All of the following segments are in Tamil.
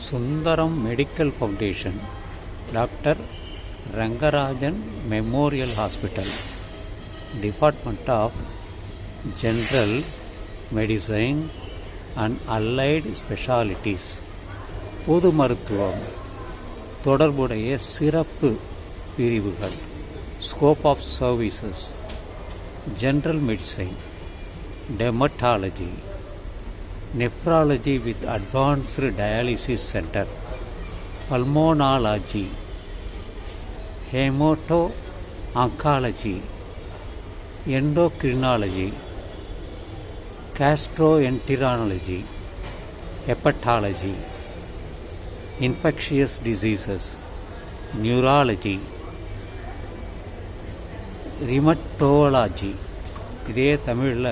Sundaram medical foundation, doctor Rangarajan memorial hospital, department of general medicine and allied specialities, பொது மருத்துவம் தொடர்புடைய சிறப்பு பிரிவுகள், scope of services, general medicine, dermatology, nephrology with advanced dialysis center, pulmonology, hemato-oncology, endocrinology, gastroenterology, hepatology, infectious diseases, neurology, rheumatology. இதே தமிழில்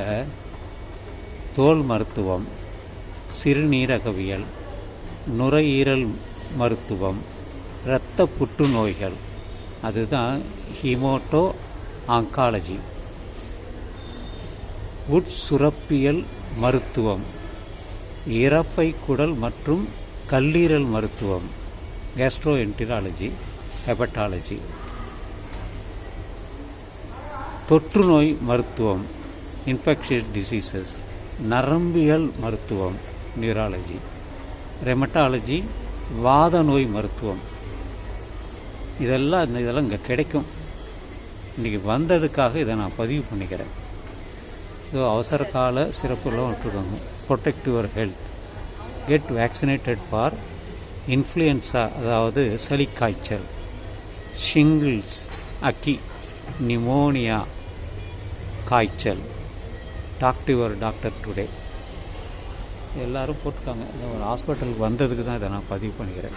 தோல் மருத்துவம், சிறுநீரகவியல், நுரையீரல் மருத்துவம், இரத்த புற்றுநோய்கள், அதுதான் ஹீமோட்டோ ஆங்காலஜி. உட்சுரப்பியல் மருத்துவம், இரைப்பை குடல் மற்றும் கல்லீரல் மருத்துவம், கேஸ்ட்ரோஎன்டராலஜி, ஹெபட்டாலஜி. தொற்றுநோய் மருத்துவம், இன்ஃபெக்ஷியஸ் டிசீசஸ், நரம்பியல் மருத்துவம், நியூராலஜி. ரெமட்டாலஜி, வாத நோய் மருத்துவம். இதெல்லாம் இங்கே கிடைக்கும். இன்றைக்கி வந்ததுக்காக இதை நான் பதிவு பண்ணிக்கிறேன். ஸோ அவசர கால சிறப்புலாம் விட்டுருக்காங்க. Protect your health, get vaccinated for influenza, அதாவது சளிக்காய்ச்சல், ஷிங்கிள்ஸ், அக்கி, நிமோனியா, காய்ச்சல். Talk to your doctor today. எல்லோரும் போட்டுருக்காங்க. ஒரு ஹாஸ்பிட்டலுக்கு வந்ததுக்கு தான் இதை நான் பதிவு பண்ணிக்கிறேன்.